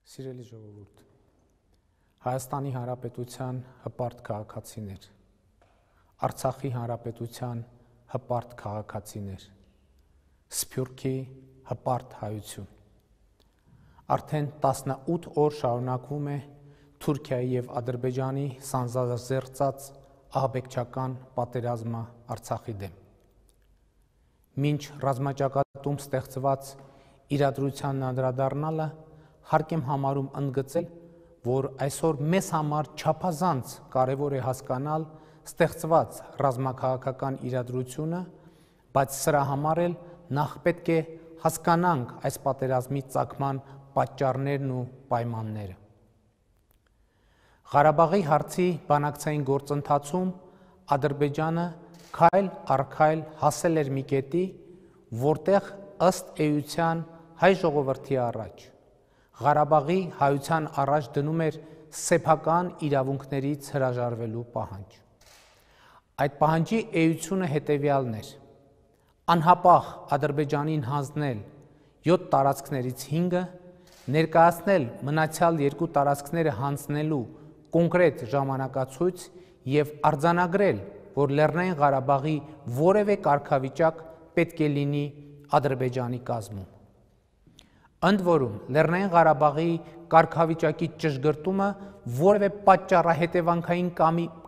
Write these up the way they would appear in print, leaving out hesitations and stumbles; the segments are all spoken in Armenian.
Սիրելի ժողովուրդ, Հայաստանի Հանրապետության հպարտ քաղաքացիներ, Արցախի Հանրապետության հպարտ քաղաքացիներ, Սփյուռքի հպարտ հայություն։ Արդեն 18 օր շարունակվում է Թուրքիայի և Ադրբեջանի սանձազերծած ահաբեկչական պատերազմը Արցախի դեմ։ Մինչ ռազմաճակատում ստեղծված իրադրությանն անդրադառնալը հարկ եմ համարում ընդգծել, որ այսօր մեզ համար չափազանց կարևոր է հասկանալ ստեղծված ռազմաքաղաքական իրադրությունը, բայց սրա համար էլ նախ պետք է հասկանանք այս պատերազմի ծագման պատճառներն ու պայմանները։ Ղարաբաղի հարցի բանակցային գործընթացում Ադրբեջանը քայլ առ քայլ հասել էր մի կետի, որտեղ ըստ էության հայ ժողովրդի առաջ Ղարաբաղի հայության առաջ դնում էր սեփական իրավունքներից հրաժարվելու պահանջ։ Այդ պահանջի էությունը հետևյալն էր. անհապաղ Ադրբեջանին հանձնել 7 տարածքներից 5-ը, ներկայացնել մնացյալ 2 տարածքները հանձնելու կոնկրետ ժամանակացույց և արձանագրել, որ Լեռնային Ղարաբաղի որևէ կարգավիճակ պետք է լինի Ադրբեջանի կազմում։ Ընդ որում, Լեռնային Ղարաբաղի կարգավիճակի ճշգրտումը որևէ պատճառահետևանքային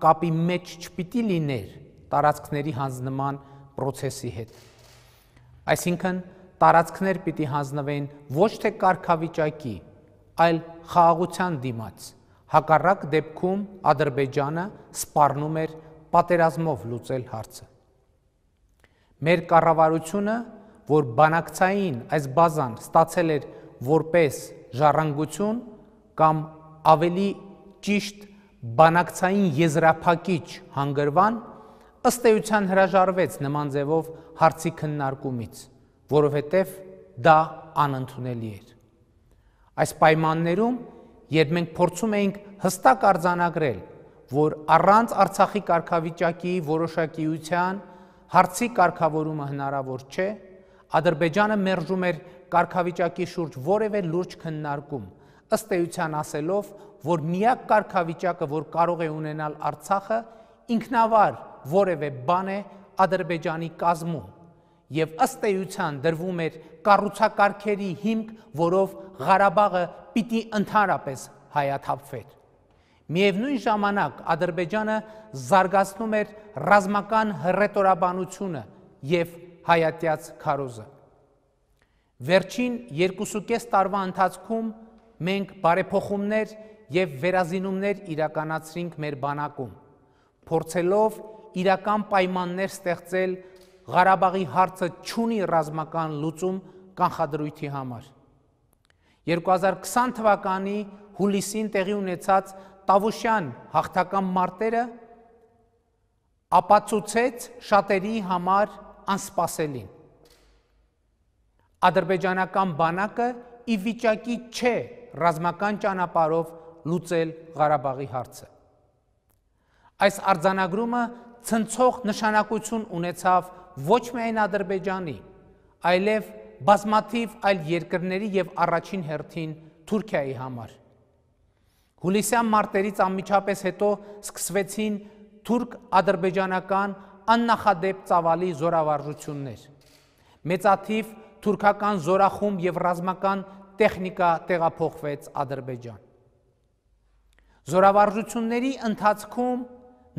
կապի մեջ չպիտի լիներ տարածքների հանձնման պրոցեսի հետ։ Այսինքն, տարածքներ պիտի հանձնվեն ոչ թե կարգավիճակի, այլ խաղաղության դիմաց, հակառակ դեպքում Ադրբեջանը սպառնում էր պատերազմով լուծել հարցը։ Մեր կառավարությունը, որ բանակցային այս բազան ստացել էր որպես ժառանգություն կամ ավելի ճիշտ բանակցային եզրափակիչ հանգրվան, ըստ էության հրաժարվեց նման ձևով հարցի քննարկումից, որովհետև դա անընդունելի էր։ Այս պայմաններում, երբ մենք փորձում էինք հստակ արձանագրել, որ առանց Արցախի կարգավիճակի որոշակիության հարցի կարգավորումը հնարավոր չէ, Ադրբեջանը մերժում էր կարգավիճակի շուրջ որևէ լուրջ քննարկում, ըստ էության ասելով, որ միակ կարգավիճակը, որ կարող է ունենալ Արցախը, ինքնավար որևէ բան է Ադրբեջանի կազմում, և ըստ էության դրվում էր կառուցակարգերի հիմք, որով Ղարաբաղը պիտի ընդհանրապես հայաթափվեր։ Միևնույն ժամանակ Ադրբեջանը զարգացնում էր ռազմական հռետորաբանությունը և հայատյաց քարոզը։ Վերջին 2.5 տարվա ընթացքում մենք բարեփոխումներ և վերազինումներ իրականացրինք մեր բանակում, փորձելով իրական պայմաններ ստեղծել Ղարաբաղի հարցը չունի ռազմական լուծում կանխադրույթի համար։ 2020 թվականի հուլիսին տեղի ունեցած Տավուշյան հաղթական մարտերը ապացուցեց շատերի համար անսպասելին։ Ադրբեջանական բանակը ի վիճակի չէ ռազմական ճանապարհով լուծել Ղարաբաղի հարցը։ Այս արձանագրումը ցնցող նշանակություն ունեցավ ոչ միայն Ադրբեջանի, այլև բազմաթիվ այլ երկրների և առաջին հերթին Թուրքիայի համար։ Հուլիսյան մարտերից անմիջապես հետո սկսվեցին թուրք-ադրբեջանական աննախադեպ ծավալի զորավարժություններ։ Մեծաթիվ թուրքական զորախումբ և ռազմական տեխնիկա տեղափոխվեց Ադրբեջան։ Զորավարժությունների ընթացքում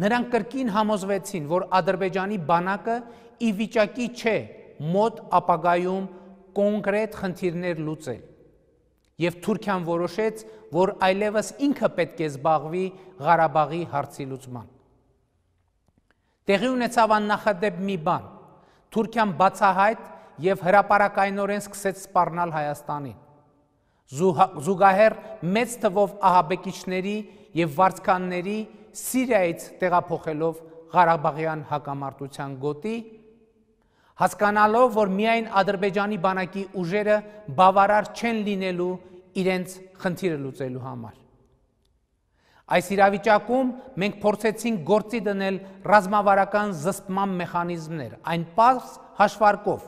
նրանք կրկին համոզվեցին, որ Ադրբեջանի բանակը ի վիճակի չէ մոտ ապագայում կոնկրետ խնդիրներ լուծել, և Թուրքիան որոշեց, որ այլևս ինքը պետք է զբաղվի Ղարաբաղի հարցի լուծման։ Տեղի ունեցավ աննախադեպ մի բան. Թուրքիան բացահայտ և հրապարակայնորեն սկսեց սպառնալ Հայաստանին, զուգահեռ մեծ թվով ահաբեկիչների և վարձկանների Սիրիայից տեղափոխելով Ղարաբաղյան հակամարտության գոտի, հասկանալով, որ միայն Ադրբեջանի բանակի ուժերը բավարար չեն լինելու իրենց խնդիրը լուծելու համար։ Այս իրավիճակում մենք փորձեցինք գործի դնել ռազմավարական զսպման մեխանիզմներ, այն պարզ հաշվարկով,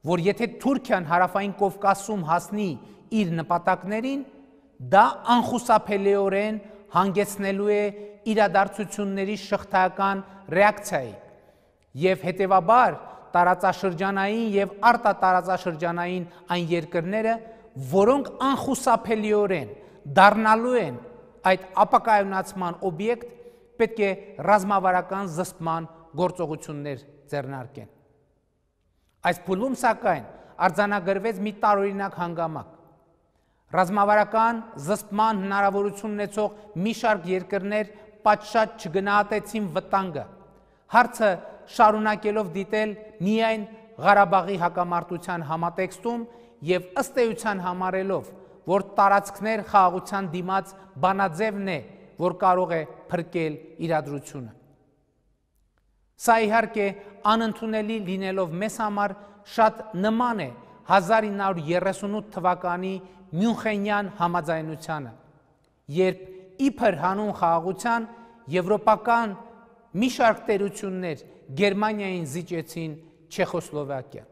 որ եթե Թուրքիան Հարավային Կովկասում հասնի իր նպատակներին, դա անխուսափելիորեն հանգեցնելու է իրադարձությունների շղթայական ռեակցիայի եւ հետեւաբար տարածաշրջանային եւ արտատարածաշրջանային այն երկրները, որոնք անխուսափելիորեն դառնալու են այդ ապակայունացման օբյեկտ, պետք է ռազմավարական զսպման գործողություններ ձեռնարկեն։ Այս փուլում սակայն արձանագրվեց մի տարօրինակ հանգամանք։ Ռազմավարական զսպման հնարավորություն ունեցող մի շարք երկրներ պատշաճ չգնահատեցին վտանգը, հարցը շարունակելով դիտել միայն Ղարաբաղի հակամարտության համատեքստում եւ ըստ էության համարելով, որ տարածքներ խաղաղության դիմաց բանաձևն է, որ կարող է փրկել իրադրությունը։ Սա իհարկե անընդունելի լինելով մեզ համար շատ նման է 1938 թվականի Մյունխենյան համաձայնությանը, երբ իբր հանուն խաղաղության եվրոպական մի շարք տերություններ Գերմանիային զիջեցին Չեխոսլովակիա։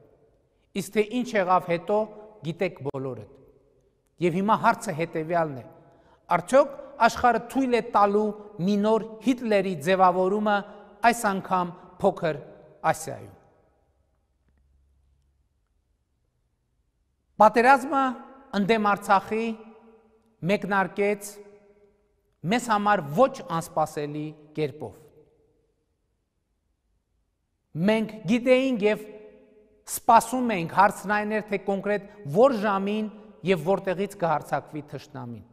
Իսկ թե ինչ եղավ հետո, գիտեք բոլորդ։ Եվ հիմա հարցը հետևյալն է. արդյոք աշխարհը թույլ է տալու մի նոր Հիտլերի ձևավորումը այս անգամ փոքր Ասիայում։ Պատերազմը ընդդեմ Արցախի մեկնարկեց մեզ համար ոչ անսպասելի կերպով։ Մենք գիտեինք եւ սպասում էինք, հարցն այն էր, թե կոնկրետ որ ժամին եւ որտեղից կհարձակվի թշնամին։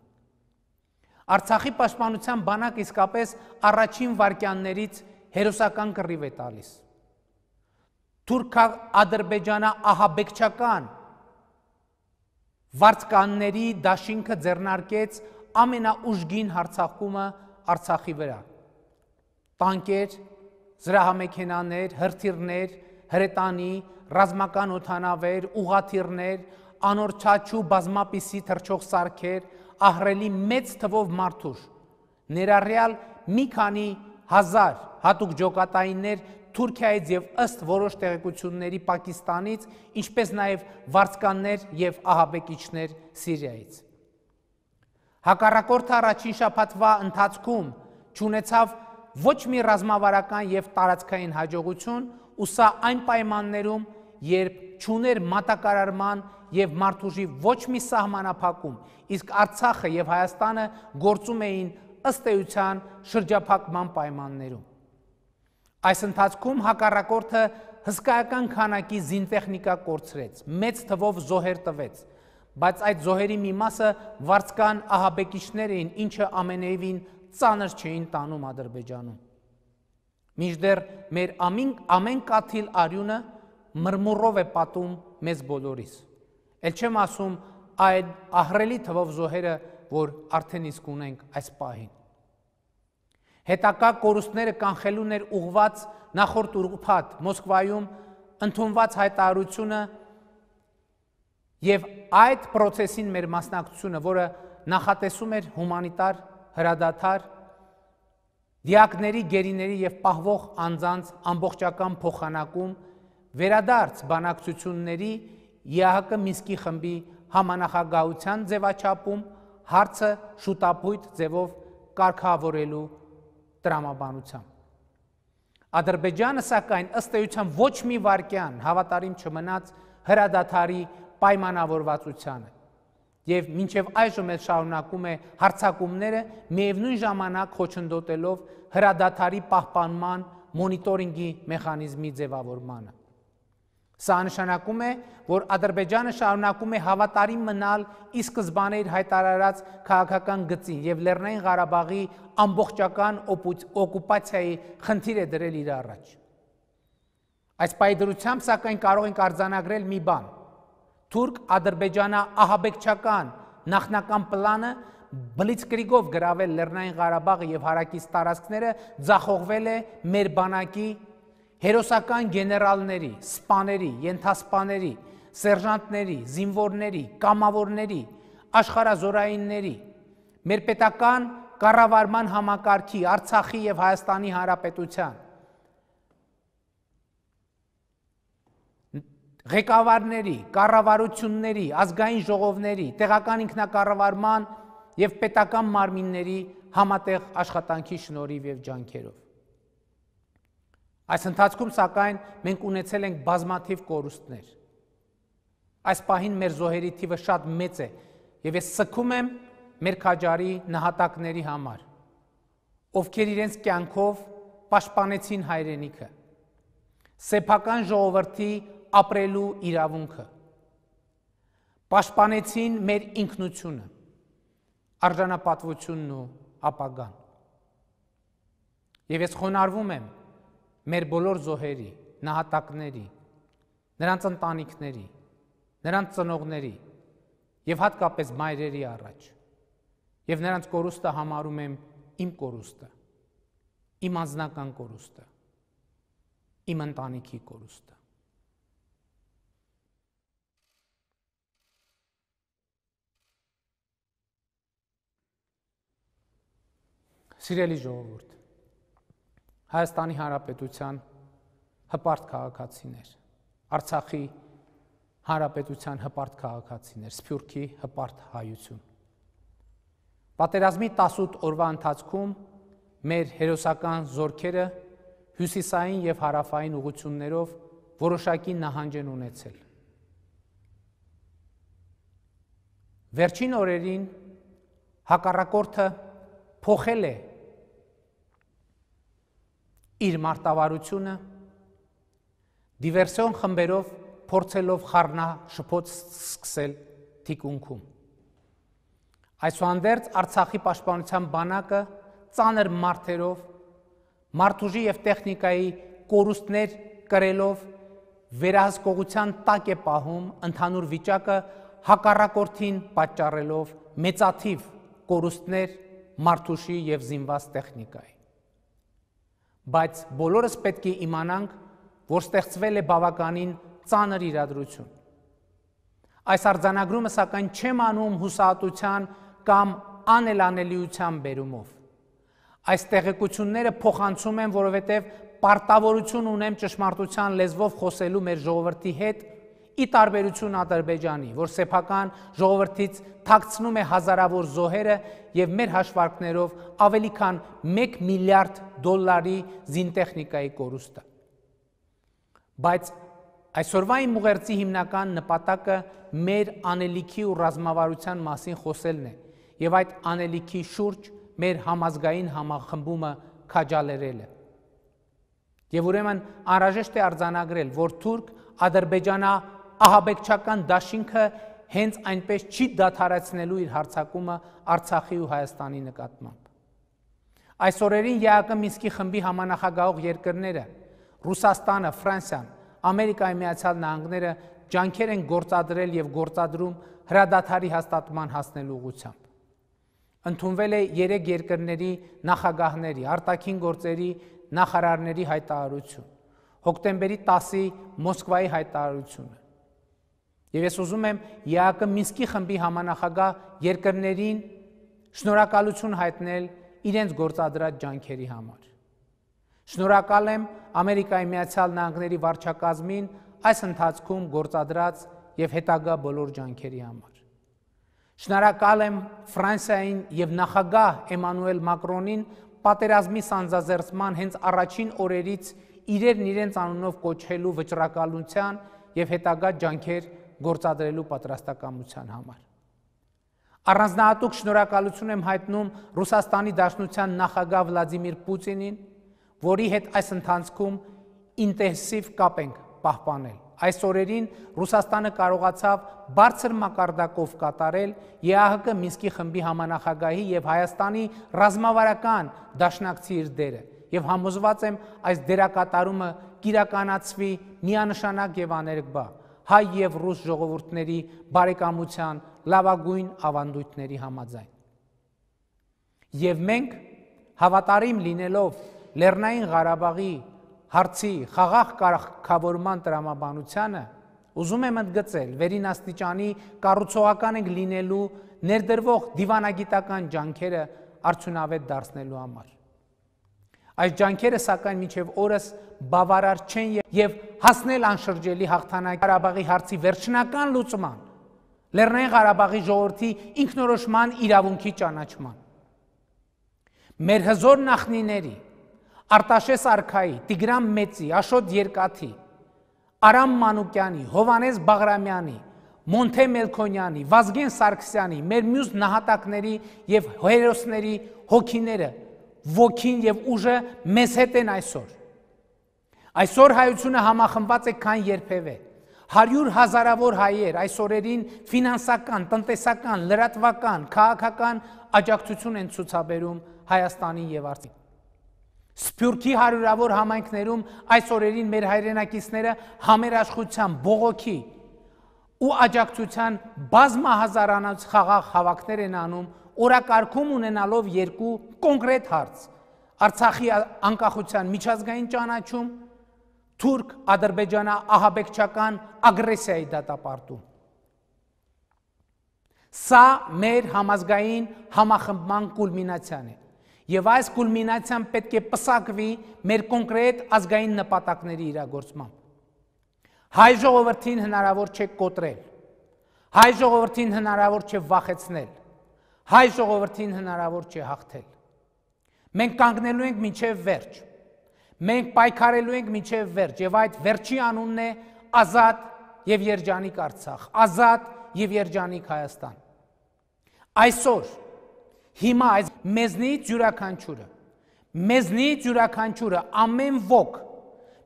Արցախի պաշտպանության բանակը իսկապես առաջին վայրկյաններից հերոսական կռիվ է տալիս։ Թուրք-ադրբեջանա-ահաբեկչական վարձկանների դաշինքը ձեռնարկեց ամենաուժգին հարձակումը Արցախի վրա։ Տանկեր, զրահամեքենաներ, հրթիռներ, հրետանի, ռազմական օդանավեր, ուղղաթիռներ, անոր չաչու բազմապիսի թռչող սարքեր, ահռելի մեծ թվով մարդուժ, ներառյալ մի քանի հազար հատուկ ջոկատայիններ Թուրքիայից եւ ըստ որոշ տեղեկությունների Պակիստանից, ինչպես նաեւ վարձկաններ եւ ահաբեկիչներ Սիրիայից։ Հակառակորդը առաջին շաբաթվա ընթացքում չունեցավ ոչ մի ռազմավարական եւ տարածքային հաջողություն, ու սա այն պայմաններում, երբ չուներ մատակարարման եւ մարդուժի ոչ մի սահմանափակում, իսկ Արցախը եւ Հայաստանը գործում էին ըստ էության շրջափակման պայմաններում։ Այս ընթացքում հակառակորդը հսկայական քանակի զինտեխնիկա կորցրեց, մեծ թվով զոհեր տվեց, բայց այդ զոհերի մի մասը վարձկան ահաբեկիչներ էին, ինչը ամենևին ծանր չէին տանում Ադրբեջանում։ Մինչդեռ մեր ամեն կաթիլ արյունը մրմուրով է պատում մեզ բոլորիս։ Էլ չեմ ասում այդ ահռելի թվով զոհերը, որ արդեն իսկ ունենք այս պահին։ Հետակա կորուստները կանխելուն էր ուղղված նախորդ ուրբաթ Մոսկվայում ընդունված հայտարարությունը եւ այդ process-ին մեր մասնակցությունը, որը նախատեսում էր հումանիտար հրադադար, դիակների, գերիների եւ պահվող անձանց ամբողջական փոխանակում, վերադարձ բանակցությունների ԵԱՀԿ Մինսկի խմբի համանախագահության ձևաչափում, հարցը շուտապույտ ձևով կարգավորելու տրամաբանությամբ։ Ադրբեջանը սակայն ըստ էության ոչ մի վայրկյան հավատարիմ չմնաց հրադադարի պայմանավորվածությանը եւ մինչեւ այժմ էլ շարունակում է հարձակումները միևնույն ժամանակ խոչընդոտելով հրադադարի պահպանման մոնիտորինգի մեխանիզմի ձևավորմանը։ Սա նշանակում է, որ Ադրբեջանը շարունակում է հավատարիմ մնալ ի սկզբանե իր հայտարարած քաղաքական գծին եւ Լեռնային Ղարաբաղի ամբողջական օկուպացիայի խնդիր է դրել իր առաջ։ Այս պայդրությամբ սակայն կարող ենք արձանագրել մի բան. Թուրք-ադրբեջանա-ահաբեկչական նախնական պլանը բլիցկրիգով գրավել Լեռնային Ղարաբաղը եւ հարակից տարածքները ձախողվել է մեր բանակի հերոսական գեներալների, սպաների, ենթասպաների, սերժանտների, զինվորների, կամավորների, աշխարհազորայինների, մեր պետական կառավարման համակարգի, Արցախի եւ Հայաստանի Հանրապետության ղեկավարների, կառավարությունների, ազգային ժողովների, տեղական ինքնակառավարման եւ պետական մարմինների համատեղ աշխատանքի շնորհիվ եւ ջանքերով։ Այս ընթացքում սակայն մենք ունեցել ենք բազմաթիվ կորուստներ։ Այս պահին մեր զոհերի թիվը շատ մեծ է եւ ես սգում եմ մեր քաջարի նահատակների համար, ովքեր իրենց կյանքով պաշտպանեցին հայրենիքը, սեփական ժողովրդի ապրելու իրավունքը, պաշտպանեցին մեր ինքնությունը, արժանապատվությունն ու ապագան։ Եվ ես խոնարհվում եմ մեր բոլոր զոհերի, նահատակների, նրանց ընտանիքների, նրանց ծնողների եւ հատկապես մայրերի առաջ։ Եվ նրանց կորուստը համարում եմ իմ կորուստը, իմ անձնական կորուստը, իմ ընտանիքի կորուստը։ Սիրելի ժողովուրդ, Հայաստանի Հանրապետության հպարտ քաղաքացիներ, Արցախի Հանրապետության հպարտ քաղաքացիներ, Սփյուռքի հպարտ հայություն։ Պատերազմի 18 օրվա ընթացքում մեր հերոսական զորքերը հյուսիսային եւ հարավային ուղություններով որոշակի նահանջ են ունեցել։ Վերջին օրերին հակառակորդը փոխել է իր մարտավարությունը, դիվերսիոն խմբերով փորձելով խառնաշփոթ սկսել թիկունքում։ Այսուհանդերձ Արցախի պաշտպանության բանակը ծանր մարտերով, մարդուժի եւ տեխնիկայի կորուստներ կրելով վերահսկողության տակ է պահում ընդհանուր վիճակը, հակառակորդին պատճառելով մեծաթիվ կորուստներ մարդուժի եւ զինված տեխնիկայի։ Բայց բոլորս պետք է իմանանք, որ ստեղծվել է բավականին ծանր իրադրություն։ Այս արձանագրումը սակայն չեմ անում հուսահատության կամ անելանելիության բերումով։ Այս տեղեկությունները փոխանցում եմ, որովհետև պարտավորություն ունեմ ճշմարտության լեզվով խոսելու մեր ժողովրդի հետ, ի տարբերություն Ադրբեջանի, որ սեփական ժողովրդից թաքցնում է հազարավոր զոհերը եւ մեր հաշվարկներով ավելի քան 1 միլիարդ դոլարի զինտեխնիկայի կորուստը։ Բայց այսօրվա իմ ուղերձի հիմնական նպատակը մեր անելիքի ու ռազմավարության մասին խոսելն է եւ այդ անելիքի շուրջ մեր համազգային համախմբումը քաջալերելը։ Եվ ուրեմն անհրաժեշտ է արձանագրել, որ թուրք-ադրբեջանա ահաբեկչական դաշինքը հենց այնպես չի դադարեցնելու իր հարձակումը Արցախի ու Հայաստանի նկատմամբ։ Այս օրերին ԵԱԿ Մինսկի խմբի համանախագահող երկրները Ռուսաստանը, Ֆրանսիան, Ամերիկայի Միացյալ Նահանգները ջանքեր են գործադրել եւ գործադրում հրադադարի հաստատման հասնելու ուղղությամբ։ Ընդունվել է 3 երկրների նախագահների, արտաքին գործերի նախարարների հայտարարություն, հոկտեմբերի 10-ի Մոսկվայի հայտարարությունը։ Եվ ես ուզում եմ ԵԱԿ Մինսկի խմբի համանախագահ երկրներին շնորհակալություն հայտնել իրենց գործադրած ջանքերի համար։ Շնորհակալ եմ Ամերիկայի Միացյալ Նահանգների վարչակազմին այս ընթացքում գործադրած եւ հետագա բոլոր ջանքերի համար։ Շնորհակալ եմ Ֆրանսիային եւ նախագահ Էմանուել Մակրոնին պատերազմի սանձազերծման հենց առաջին օրերից իրենց անունով կոչելու վճռակալության եւ հետագա ջանքեր գործադրելու պատրաստակամության համար։ Առանձնահատուկ շնորհակալություն եմ հայտնում Ռուսաստանի Դաշնության նախագահ Վլադիմիր Պուտինին, որի հետ այս ընթացքում ինտենսիվ կապ ենք պահպանել։ Այս օրերին Ռուսաստանը կարողացավ բարձր մակարդակով կատարել ԵԱՀԿ Մինսկի խմբի համանախագահի եւ Հայաստանի ռազմավարական դաշնակցի իր դերը եւ համոզված եմ այս դերակատարումը կիրականացվի միանշանակ եւ աներկբա հայ եւ ռուս ժողովուրդների բարեկամության լավագույն ավանդույթների համաձայն։ Եւ մենք հավատարիմ լինելով Լեռնային Ղարաբաղի հարցի խաղաղ կարգավորման տրամաբանությանը, ուզում եմ ընդգծել վերին աստիճանի կառուցողական ենք լինելու ներդրվող դիվանագիտական ջանքերը արդյունավետ դարձնելու համար։ Այս ջանքերը սակայն մինչև օրս բավարար չեն եւ հասնել անշրջելի հաղթանակի Ղարաբաղի հարցի վերջնական լուծման Լեռնային Ղարաբաղի ժողովրդի ինքնորոշման իրավունքի ճանաչման։ Մեր հզոր նախնիների, Արտաշես արքայի, Տիգրան Մեծի, Աշոտ Երկաթի, Արամ Մանուկյանի, Հովանես Բաղրամյանի, Մոնթե Մելքոնյանի, Վազգեն Սարգսյանի, մեր մյուս նահատակների եւ հերոսների հոգիները, ոգին եւ ուժը մեզ հետ են այսօր։ Այսօր հայությունը համախմբված է քան երբևէ։ 100 հազարավոր հայեր այս օրերին ֆինանսական, տնտեսական, լրատվական, քաղաքական աջակցություն են ցուցաբերում Հայաստանին եւ Արցախին։ Սփյուռքի հարյուրավոր համայնքներում այս օրերին մեր հայրենակիցները համերաշխության, բողոքի ու աջակցության բազմահազարանոց խաղաղ հավաքներ են անում, օրակարգում ունենալով երկու կոնկրետ հարց՝ Արցախի անկախության միջազգային ճանաչում, թուրք-ադրբեջանա-ահաբեկչական ագրեսիայի դատապարտում։ Սա մեր համազգային համախմբման կուլմինացիան է, եւ այս կուլմինացիան պետք է պսակվի մեր կոնկրետ ազգային նպատակների իրագործմամբ։ Հայ ժողովրդին հնարավոր չէ կոտրել, հայ ժողովրդին հնարավոր չէ վախեցնել, հայ ժողովրդին հնարավոր չէ հաղթել։ Մենք կանգնելու ենք մինչև վերջ, մենք պայքարելու ենք մինչև վերջ, եւ այդ վերջի անունն է ազատ եւ երջանիկ Արցախ, ազատ եւ երջանիկ Հայաստան։ Այսօր հիմա այս մեզնից յուրաքանչյուրը ամեն ոք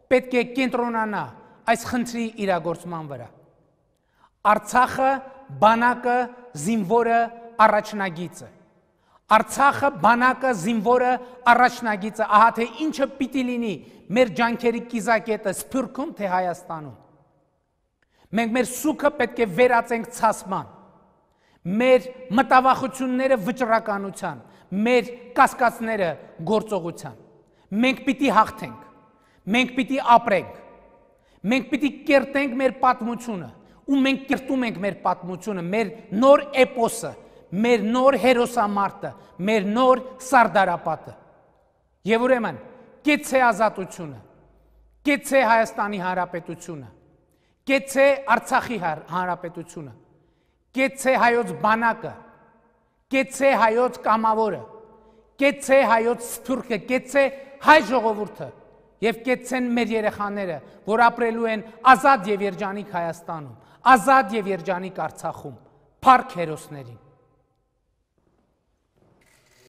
պետք է կենտրոնանա այս խնդրի իրագործման վրա։ Արցախը բանակը զինվորը առաջնագիծը։ Արցախը բանակը զինվորը առաջնագիծը, ահա թե ինչը պիտի լինի մեր ջանքերի կիզակետը Սփյուռքում թե Հայաստանում։ Մենք մեր սուքը պետք է վերածենք ցասման, մեր մտավախությունները վճռականության, մեր կասկածները գործողության։ Մենք պիտի հաղթենք, մենք պիտի ապրենք, մենք պիտի կերտենք մեր պատմությունը, ու մենք կերտում ենք մեր պատմությունը, մեր նոր էպոսը, մեր նոր հերոսամարտը, մեր նոր սարդարապատը։ Եվ ուրեմն, կեցցե ազատությունը, կեցցե Հայաստանի Հանրապետությունը, կեցցե Արցախի Հանրապետությունը, կեցցե հայոց բանակը, կեցցե հայոց կամավորը, կեցցե հայոց սփյուռքը, կեցցե հայ ժողովուրդը եւ կեցցեն մեր երեխաները, որ ապրելու են ազատ եւ երջանիկ Հայաստանում, ազատ եւ երջանիկ Արցախում, փառք հերոսներին։